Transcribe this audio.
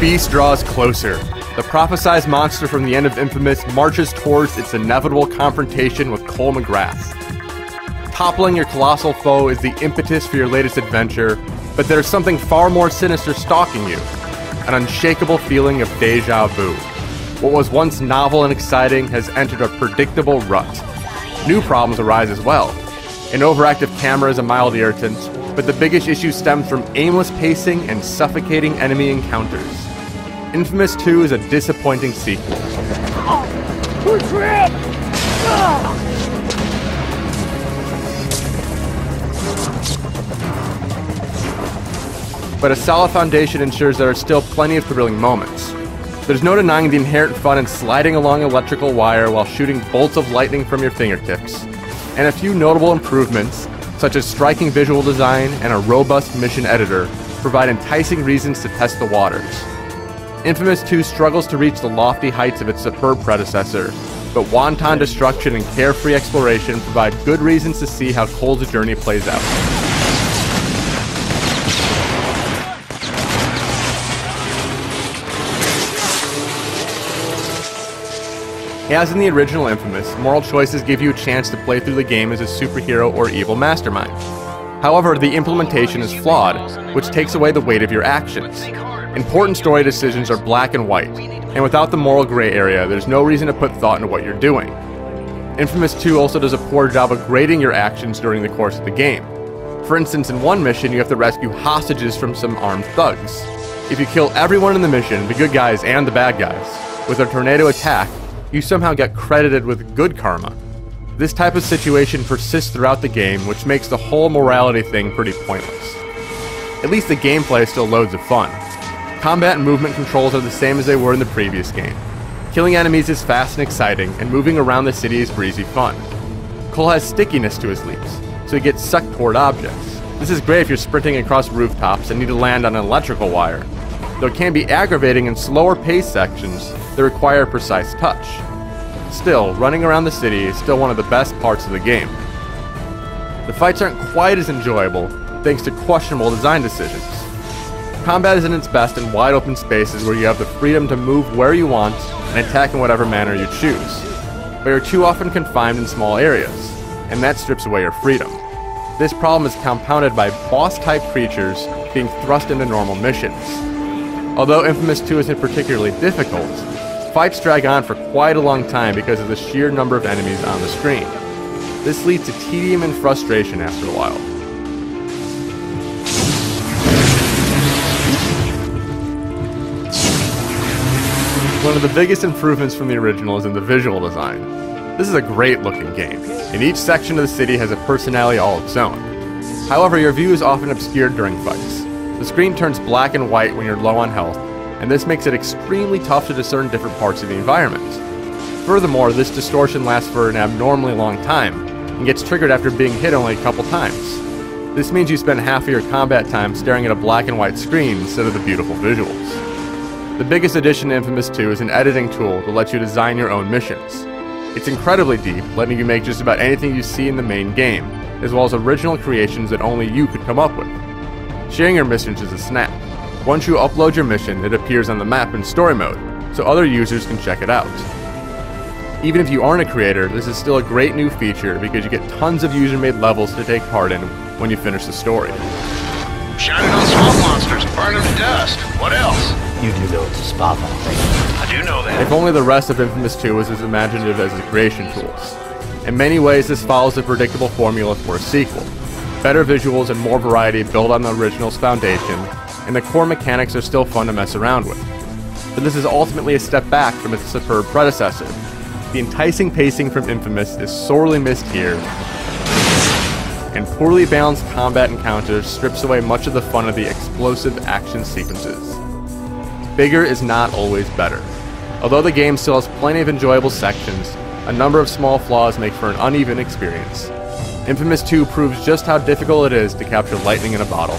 beast draws closer. The prophesized monster from the end of Infamous marches towards its inevitable confrontation with Cole McGrath. Toppling your colossal foe is the impetus for your latest adventure, but there's something far more sinister stalking you. An unshakable feeling of deja vu. What was once novel and exciting has entered a predictable rut. New problems arise as well. An overactive camera is a mild irritant, but the biggest issue stems from aimless pacing and suffocating enemy encounters. Infamous 2 is a disappointing sequel. We're trapped! But a solid foundation ensures there are still plenty of thrilling moments. There's no denying the inherent fun in sliding along electrical wire while shooting bolts of lightning from your fingertips, and a few notable improvements, such as striking visual design and a robust mission editor, provide enticing reasons to test the waters. Infamous 2 struggles to reach the lofty heights of its superb predecessor, but wanton destruction and carefree exploration provide good reasons to see how Cole's journey plays out. As in the original Infamous, moral choices give you a chance to play through the game as a superhero or evil mastermind. However, the implementation is flawed, which takes away the weight of your actions. Important story decisions are black and white, and without the moral gray area, there's no reason to put thought into what you're doing. Infamous 2 also does a poor job of grading your actions during the course of the game. For instance, in one mission, you have to rescue hostages from some armed thugs. If you kill everyone in the mission, the good guys and the bad guys, with a tornado attack, you somehow get credited with good karma. This type of situation persists throughout the game, which makes the whole morality thing pretty pointless. At least the gameplay is still loads of fun. Combat and movement controls are the same as they were in the previous game. Killing enemies is fast and exciting, and moving around the city is breezy fun. Cole has stickiness to his leaps, so he gets sucked toward objects. This is great if you're sprinting across rooftops and need to land on an electrical wire, though it can be aggravating in slower paced sections that require precise touch. Still, running around the city is still one of the best parts of the game. The fights aren't quite as enjoyable, thanks to questionable design decisions. Combat is in its best in wide open spaces where you have the freedom to move where you want and attack in whatever manner you choose. But you're too often confined in small areas, and that strips away your freedom. This problem is compounded by boss-type creatures being thrust into normal missions. Although Infamous 2 isn't particularly difficult, fights drag on for quite a long time because of the sheer number of enemies on the screen. This leads to tedium and frustration after a while. One of the biggest improvements from the original is in the visual design. This is a great looking game, and each section of the city has a personality all its own. However, your view is often obscured during fights. The screen turns black and white when you're low on health, and this makes it extremely tough to discern different parts of the environment. Furthermore, this distortion lasts for an abnormally long time, and gets triggered after being hit only a couple times. This means you spend half of your combat time staring at a black and white screen instead of the beautiful visuals. The biggest addition to Infamous 2 is an editing tool to let you design your own missions. It's incredibly deep, letting you make just about anything you see in the main game, as well as original creations that only you could come up with. Sharing your missions is a snap. Once you upload your mission, it appears on the map in story mode, so other users can check it out. Even if you aren't a creator, this is still a great new feature because you get tons of user-made levels to take part in when you finish the story. Shining on swamp monsters, burn them to dust. What else? You do know it's a spot on thing. I do know that. If only the rest of Infamous 2 was as imaginative as the creation tools. In many ways, this follows the predictable formula for a sequel. Better visuals and more variety build on the original's foundation, and the core mechanics are still fun to mess around with. But this is ultimately a step back from its superb predecessor. The enticing pacing from Infamous is sorely missed here, and poorly balanced combat encounters strips away much of the fun of the explosive action sequences. Bigger is not always better. Although the game still has plenty of enjoyable sections, a number of small flaws make for an uneven experience. Infamous 2 proves just how difficult it is to capture lightning in a bottle.